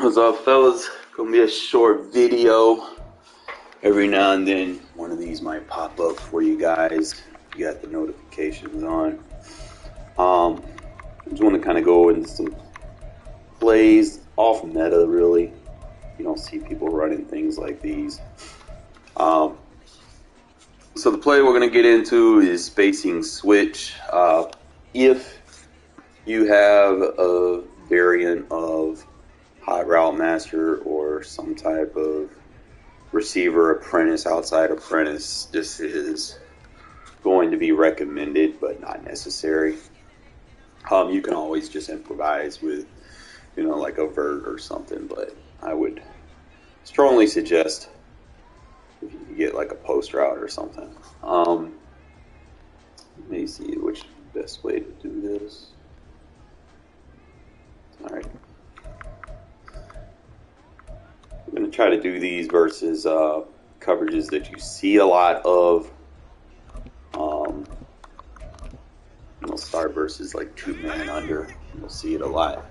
What's up, fellas? Gonna be a short video. Every now and then, one of these might pop up for you guys. You got the notifications on. I just want to kind of go into some plays off meta. Really, you don't see people running things like these. So the play we're gonna get into is spacing switch. If you have a variant of hot route master or some type of receiver apprentice, outside apprentice, this is going to be recommended but not necessary. You can always just improvise with, like a vert or something, but I would strongly suggest if you can get like a post route or something. Let me see which is the best way to do this. Alright. I'm going to try to do these versus coverages that you see a lot of. We'll start versus like 2-man under. You'll see it a lot.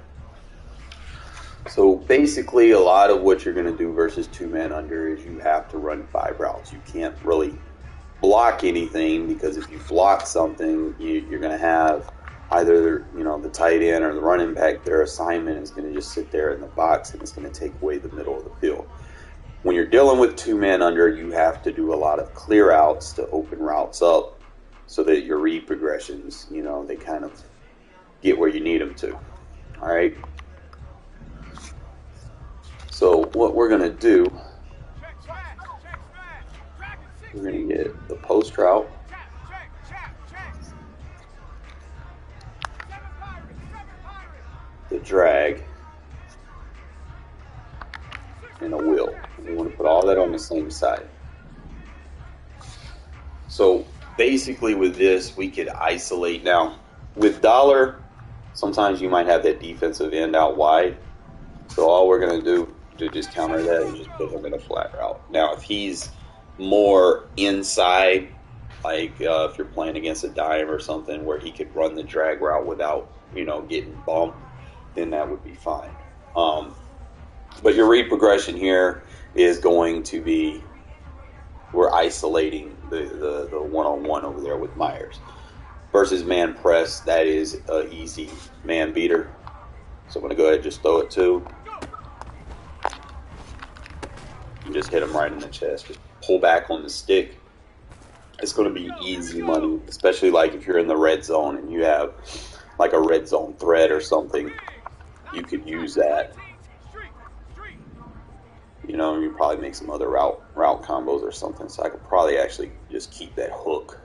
So basically, a lot of what you're going to do versus 2-man under is you have to run 5 routes. You can't really block anything, because if you block something, you're going to have either the tight end or the running back. Their assignment is going to just sit there in the box, and it's going to take away the middle of the field. When you're dealing with 2-man under, you have to do a lot of clear outs to open routes up so that your read progressions, they kind of get where you need them to. All right. So what we're going to do, we're going to get the post route, the drag, and a wheel. We want to put all that on the same side. So basically with this, we could isolate. Now, with dollar, sometimes you might have that defensive end out wide. So all we're going to do to just counter that is just put him in a flat route. Now, if he's more inside, like if you're playing against a dime or something where he could run the drag route without, getting bumped, then that would be fine. But your read progression here is going to be, we're isolating the one-on-one over there with Myers. Versus man press, that is an easy man beater. So I'm going to go ahead and just throw it too. And just hit him right in the chest. Just pull back on the stick. It's going to be easy money, especially like if you're in the red zone and you have like a red zone threat or something. You could use that. You probably make some other route combos or something. So I could probably actually just keep that hook.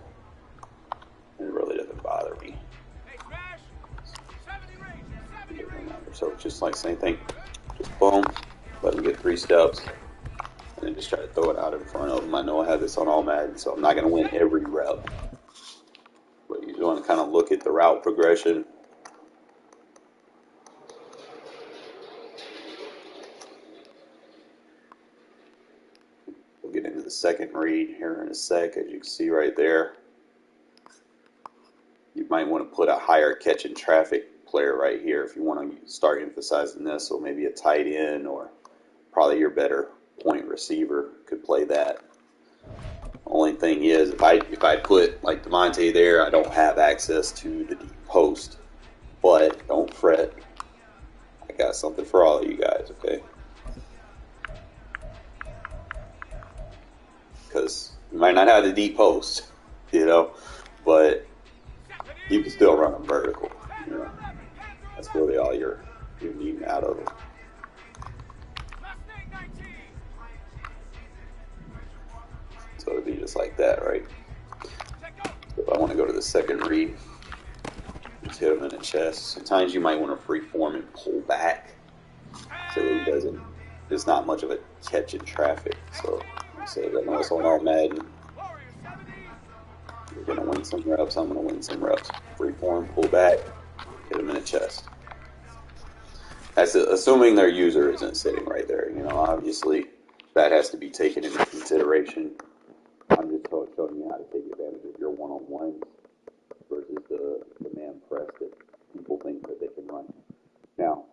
It really doesn't bother me. So it's just like same thing. Just boom, let him get 3 steps, and then just try to throw it out in front of him. I know I have this on all Madden, so I'm not going to win every rep. But you just want to kind of look at the route progression. We'll get into the second read here in a sec, as you can see right there. You might want to put a higher catch in traffic player right here if you want to start emphasizing this. So maybe a tight end, or probably your better point receiver could play that. Only thing is, if I put like Devontae there, I don't have access to the deep post. But don't fret, I got something for all of you guys, okay? Because you might not have the deep post, but you can still run them vertical. That's really all you're needing out of it. So it'll be just like that, right? So if I want to go to the second read, just hit him in the chest. Sometimes you might want to freeform and pull back so that he doesn't. There's not much of a catch in traffic. So I know it's on all Madden. You're going to win some reps. I'm going to win some reps. Freeform, pull back, hit him in the chest. That's assuming their user isn't sitting right there. Obviously that has to be taken into consideration. I'm just showing you how to take advantage of your one-on-one versus the man press that people think that they can run. Now,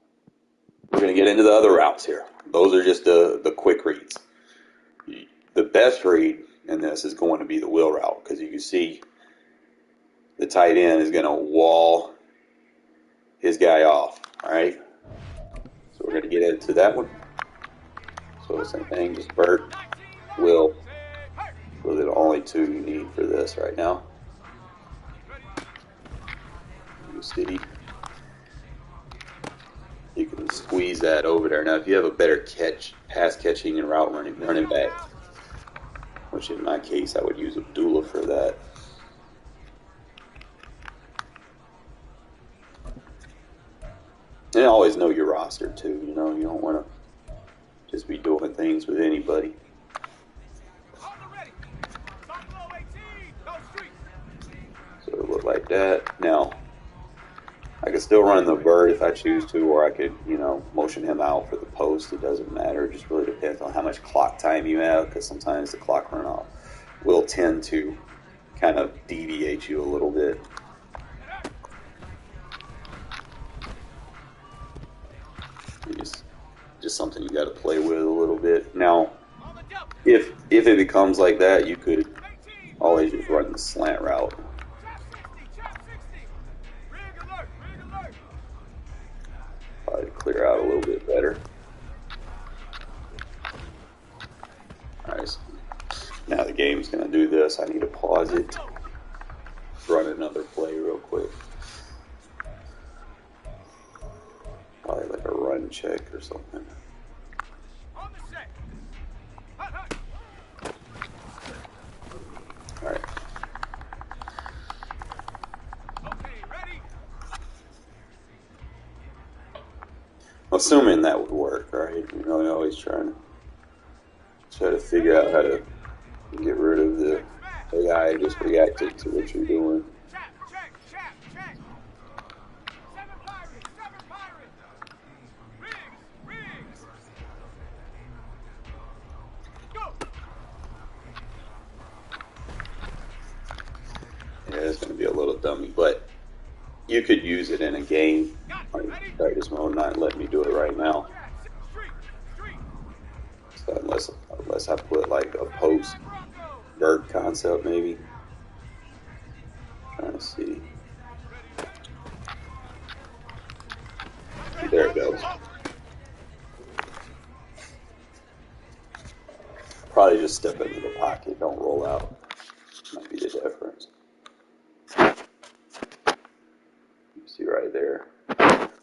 we're going to get into the other routes here. Those are just the quick reads. The best read in this is going to be the wheel route, because you can see the tight end is going to wall his guy off. All right, so we're going to get into that one. So same thing, just Bert, Will. Really the only two you need for this right now. You see, you can squeeze that over there. Now, if you have a better pass catching and route running back, which in my case I would use Abdullah for that. And always know your roster too. You know, you don't want to just be doing things with anybody. So it look like that. Now, I could still run the bird if I choose to, or I could, you know, motion him out for the post. It doesn't matter. It just really depends on how much clock time you have, because sometimes the clock runoff will tend to kind of deviate you a little bit. Just something you got to play with a little bit. Now, if it becomes like that, you could always just run the slant route. Probably clear out a little bit better. Alright, so now the game's going to do this. I need to pause it, run another play real quick. Probably like a run check or something. Alright. Assuming that would work, right? You know, I'm always trying to figure out how to get rid of the AI just reacted to what you're doing. Yeah, it's going to be a little dummy, but you could use it in a game. Practice mode, not letting me do it right now. So unless I put like a post bird concept, maybe. Trying to see. There it goes. Probably just step into the pocket, don't roll out. Might be the difference. You see right there.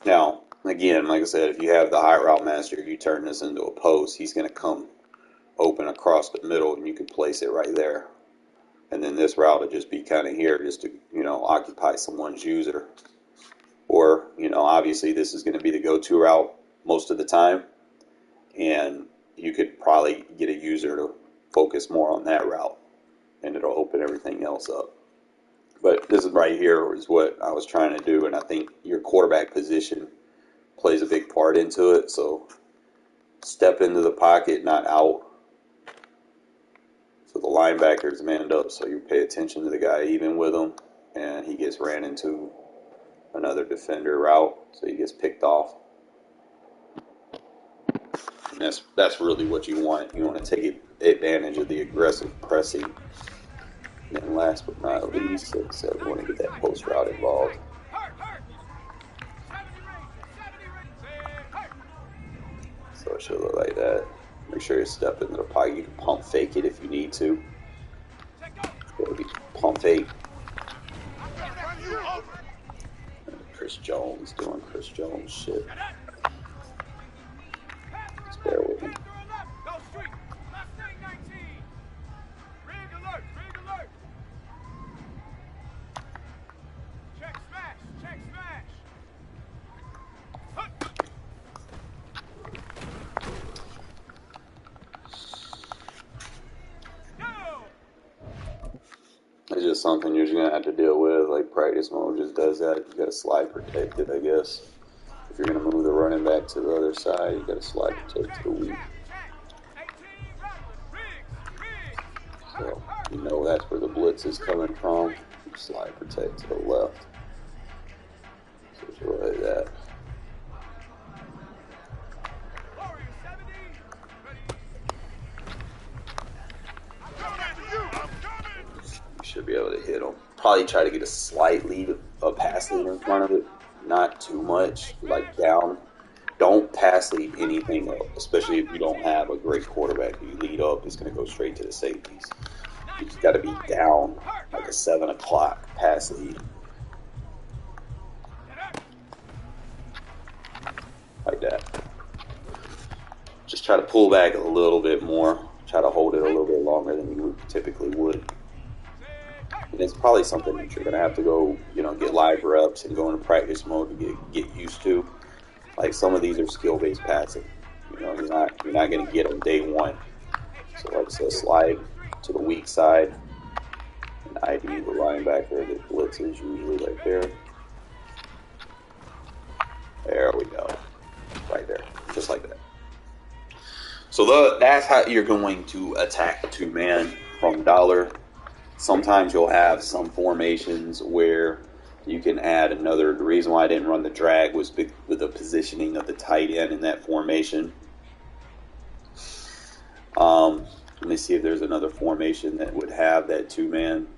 Now, again, like I said, if you have the high route master, you turn this into a post, he's going to come open across the middle, and you can place it right there. And then this route would just be kind of here, just to, you know, occupy someone's user. Or, you know, obviously this is going to be the go-to route most of the time, and you could probably get a user to focus more on that route, and it'll open everything else up. But this is right here is what I was trying to do, and I think your quarterback position plays a big part into it. So step into the pocket, not out. So the linebackers manned up, so you pay attention to the guy even with him, and he gets ran into another defender route, so he gets picked off. And that's really what you want. You want to take advantage of the aggressive pressing. And then last but not least, so we want to get that post route involved. So it should look like that. Make sure you step into the pocket. You can pump fake it if you need to. It'll be pump fake. Chris Jones doing Chris Jones shit. Just bear with me. It's just something you're just going to have to deal with. Like practice mode just does that. You got to slide protect it, I guess. If you're going to move the running back to the other side, you got to slide protect to the weak. So you know that's where the blitz is coming from. You slide protect to the left. So it's like that. probably try to get a slight lead, a pass lead in front of it, not too much, like down. Don't pass lead anything up, especially if you don't have a great quarterback. If you lead up, it's going to go straight to the safeties. You just got to be down like a 7 o'clock pass lead. Like that. Just try to pull back a little bit more. Try to hold it a little bit longer than you typically would. And it's probably something that you're going to have to go, get live reps and go into practice mode to get used to. Like some of these are skill-based passing. You're not going to get them day one. So like I said, slide to the weak side and ID the linebacker that blitzes usually right there. There we go. Right there. Just like that. So that's how you're going to attack two-man from dollar. Sometimes you'll have some formations where you can add another. The reason why I didn't run the drag was with the positioning of the tight end in that formation. Let me see if there's another formation that would have that two-man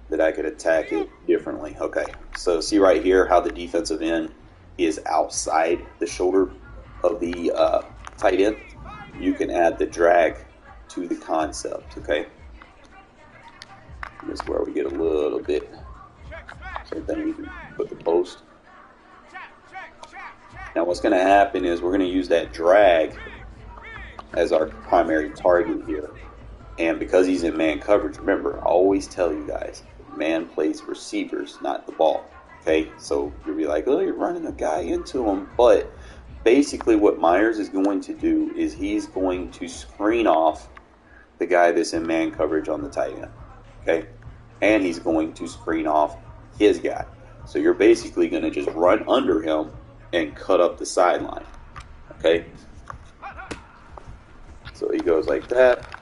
that I could attack it differently. Okay, so see right here how the defensive end is outside the shoulder of the tight end. You can add the drag to the concept, okay? This is where we get a little bit. Same thing, we can put the post. Now what's going to happen is we're going to use that drag as our primary target here. And because he's in man coverage, remember, I always tell you guys, man plays receivers, not the ball. Okay, so you'll be like, oh, you're running a guy into him. But basically what Myers is going to do is he's going to screen off the guy that's in man coverage on the tight end. Okay, and he's going to screen off his guy. So you're basically going to just run under him and cut up the sideline. Okay, so he goes like that.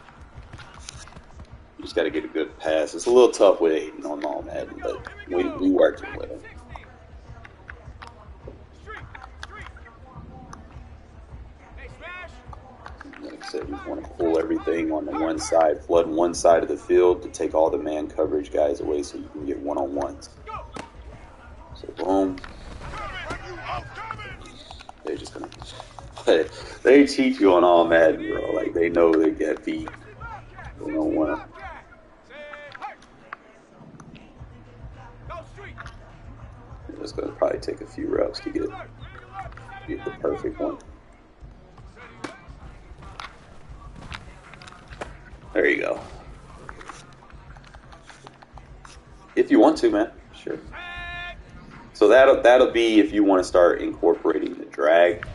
You just got to get a good pass. It's a little tough with Aiden on Madden, but we working with him. Like I said, you want to pull everything on the one side, flood one side of the field to take all the man coverage guys away so you can get one-on-ones. So boom. They're just going to... They cheat you on all Madden, bro. Like, they know they get beat. They don't want to... It's going to probably take a few reps to get the perfect one. There you go. If you want to, man, sure. So that'll be if you want to start incorporating the drag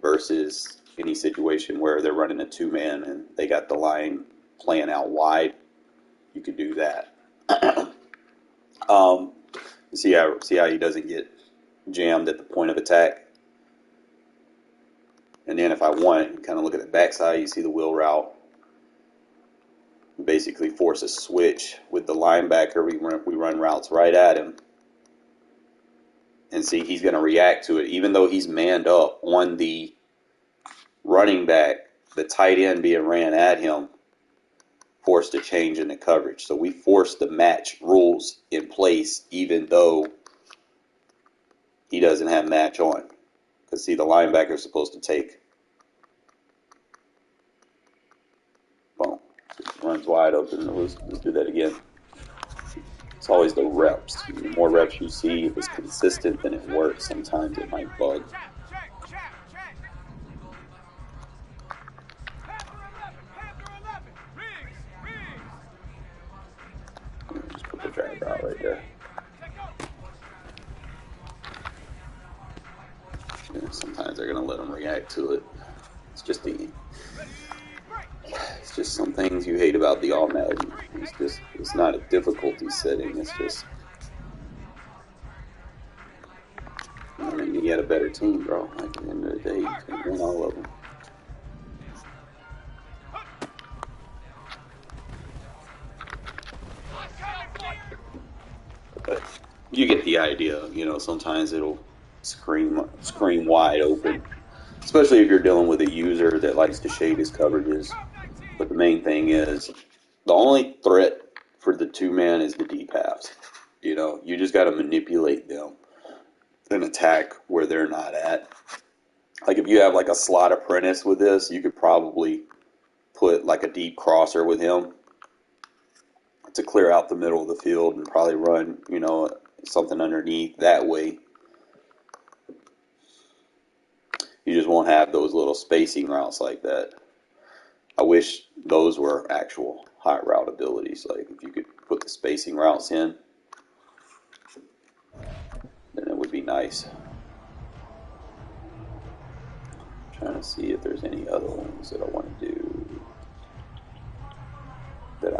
versus any situation where they're running a two-man and they got the line playing out wide. You could do that. See how he doesn't get jammed at the point of attack. And then if I want, kind of look at the backside, you see the wheel route. Basically force a switch with the linebacker. We run routes right at him. And see, he's going to react to it. Even though he's manned up on the running back, the tight end being ran at him forced a change in the coverage. So we forced the match rules in place even though he doesn't have match on. Because, see, the linebacker is supposed to take. Boom. Runs wide open. Let's do that again. It's always the reps. The more reps you see, if it's consistent, then it works. Sometimes it might bug. Just put the drag out right there. And sometimes they're going to let them react to it. It's just some things you hate about the all Madden. It's not a difficulty setting. It's just, I mean, you get a better team, bro. Like at the end of the day, you can win all of them. But you get the idea. Sometimes it'll scream wide open, especially if you're dealing with a user that likes to shade his coverages. But the main thing is, the only threat for the two-man is the deep halves. You know, you just got to manipulate them and attack where they're not at. Like if you have like a slot apprentice with this, you could probably put like a deep crosser with him to clear out the middle of the field and probably run, you know, something underneath that way. You just won't have those little spacing routes like that. I wish those were actual hot route abilities. Like if you could put the spacing routes in, then it would be nice. I'm trying to see if there's any other ones that I want to do that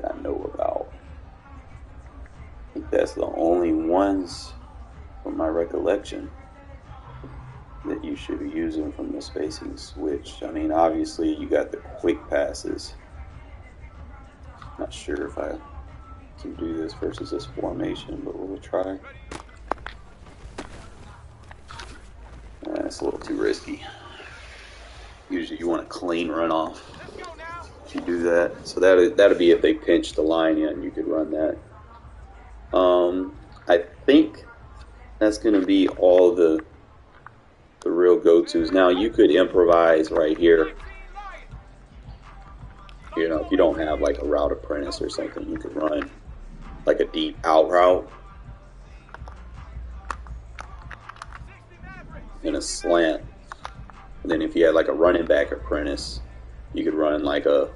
I know about. I think that's the only ones from my recollection that you should be using from the spacing switch. I mean, obviously you got the quick passes. Not sure if I can do this versus this formation, but we'll try. It's a little too risky. Usually you want a clean runoff if you do that. So that'd be if they pinch the line in, you could run that. I think that's going to be all the real go-tos. Now you could improvise right here. You know, if you don't have like a route apprentice or something, you could run like a deep out route and a slant. And then if you had like a running back apprentice, you could run like an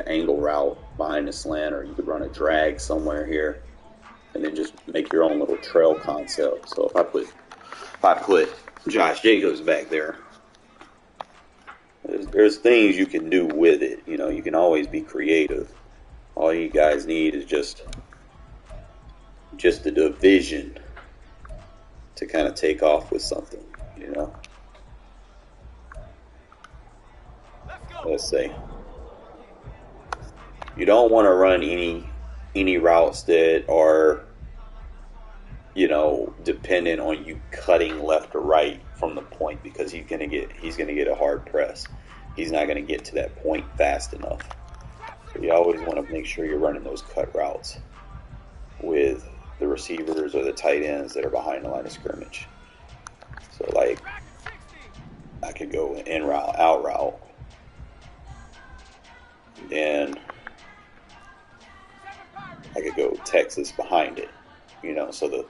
angle route behind the slant, or you could run a drag somewhere here, and then just make your own little trail concept. So if I put Josh Jacobs back there, there's things you can do with it. You know, you can always be creative. All you guys need is just the division to kind of take off with something, you know. Let's say you don't want to run any routes that are, you know, dependent on you cutting left or right from the point, because he's gonna get a hard press. He's not gonna get to that point fast enough. So you always want to make sure you're running those cut routes with the receivers or the tight ends that are behind the line of scrimmage. So like I could go in route, out route, then I could go Texas behind it, you know. So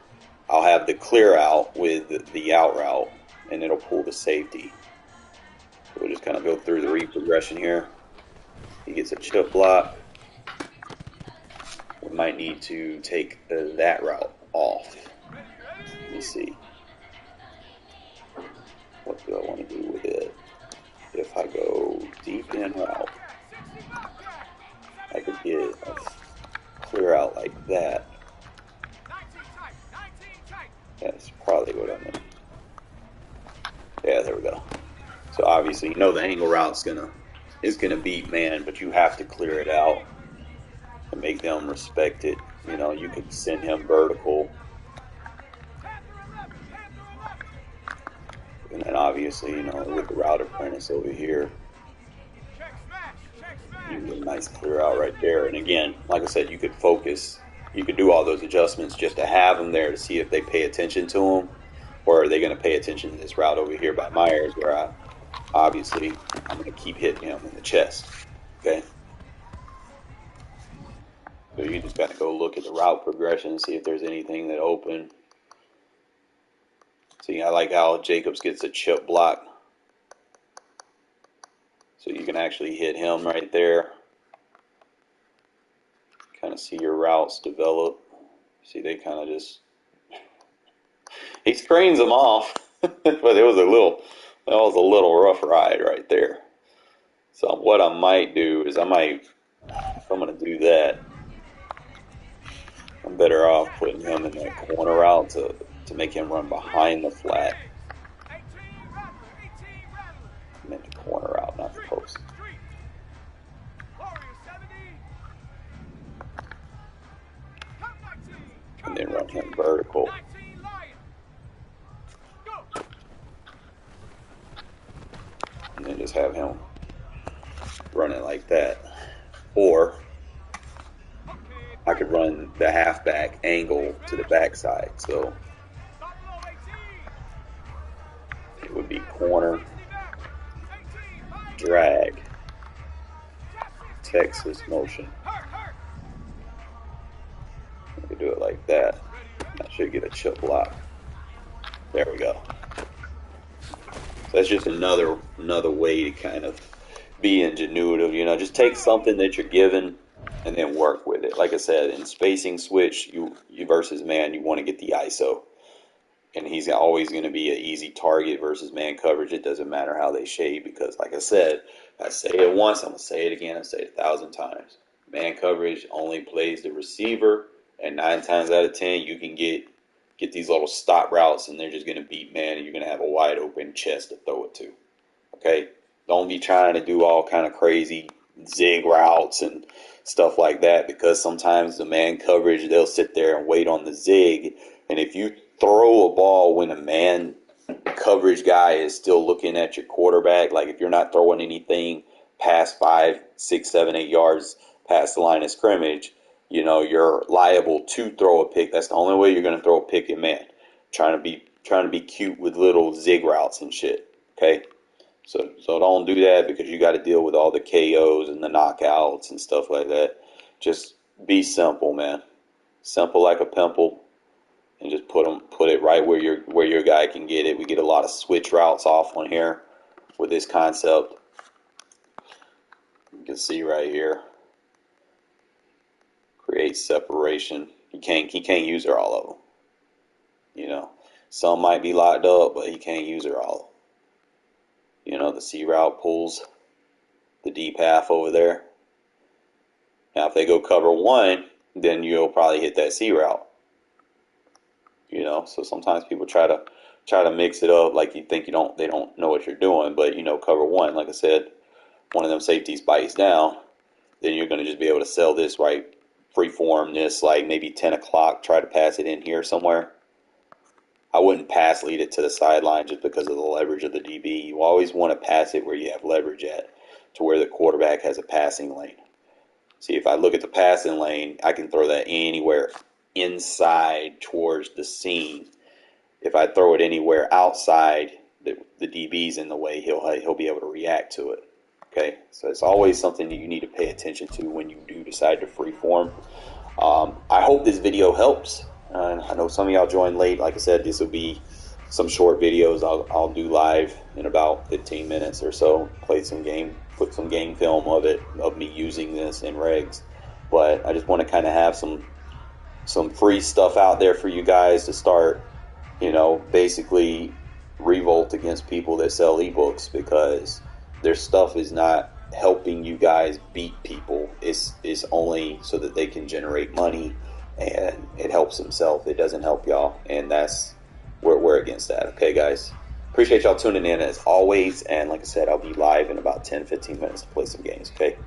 I'll have the clear out with the out route, and it'll pull the safety. So we'll just kind of go through the read progression here. He gets a chip block. We might need to take that route off. Let me see. What do I want to do with it? If I go deep in route, I could get a clear out like that. That's probably what I'm gonna. Yeah, there we go. So obviously, you know the angle route's gonna beat man, but you have to clear it out and make them respect it. You know, you could send him vertical, and then obviously, you know, with the route apprentice over here, you get a nice clear out right there. And again, like I said, you could focus. You could do all those adjustments just to have them there to see if they pay attention to them, or are they going to pay attention to this route over here by Myers, where I'm going to keep hitting him in the chest. Okay. So you just got to go look at the route progression and see if there's anything that open. See, I like how Jacobs gets a chip block. So you can actually hit him right there. Kind of see your routes develop. See, they kind of just... He screens them off. But that was a little rough ride right there. So what I might do is if I'm going to do that, I'm better off putting him in that corner route to make him run behind the flat. I meant the corner route, not the post. And then run him vertical. And then just have him running like that. or I could run the halfback angle to the backside. So it would be corner, drag, Texas motion. I could do it like that. I should get a chip block. There we go. So that's just another way to kind of be ingenuitive. You know, just take something that you're given and then work with it. Like I said, in spacing switch, you versus man, you want to get the ISO. And he's always going to be an easy target versus man coverage. It doesn't matter how they shade because, like I said, I say it once, I'm going to say it again, I say it 1,000 times. Man coverage only plays the receiver, and 9 times out of 10, you can get these little stop routes, and they're just going to beat man, and you're going to have a wide open chest to throw it to. Okay? Don't be trying to do all kind of crazy zig routes and stuff like that because sometimes the man coverage, they'll sit there and wait on the zig, and if you throw a ball when a man coverage guy is still looking at your quarterback, like if you're not throwing anything past 5, 6, 7, 8 yards past the line of scrimmage, you know, you're liable to throw a pick. That's the only way you're going to throw a pick in man. Trying to be cute with little zig routes and shit. Okay? So don't do that because you got to deal with all the KOs and the knockouts and stuff like that. Just be simple, man. Simple like a pimple. And just put it right where your guy can get it. We get a lot of switch routes off on here with this concept. You can see right here. Create separation. He can't use her all of them. You know, some might be locked up, but he can't use her all. You know, the C route pulls the deep half over there. Now, if they go cover 1, then you'll probably hit that C route. You know, so sometimes people try to mix it up like you think they don't know what you're doing, but you know, cover 1, like I said, one of them safeties bites down, then you're going to just be able to sell this right, freeform this like maybe 10 o'clock, try to pass it in here somewhere. I wouldn't pass lead it to the sideline just because of the leverage of the DB. You always want to pass it where you have leverage at, to where the quarterback has a passing lane. See, if I look at the passing lane, I can throw that anywhere inside towards the seam. If I throw it anywhere outside, the DB's in the way, he'll be able to react to it. Okay, so it's always something that you need to pay attention to when you do decide to freeform. I hope this video helps. I know some of y'all joined late. Like I said, this will be some short videos I'll do live in about 15 minutes or so. Play some game, put some game film of me using this in regs. But I just want to kind of have some free stuff out there for you guys to start, you know, basically revolt against people that sell ebooks, because their stuff is not helping you guys beat people. It's only so that they can generate money, and it helps themselves. It doesn't help y'all, and we're against that. Okay, guys, appreciate y'all tuning in as always, and like I said, I'll be live in about 10-15 minutes to play some games. Okay.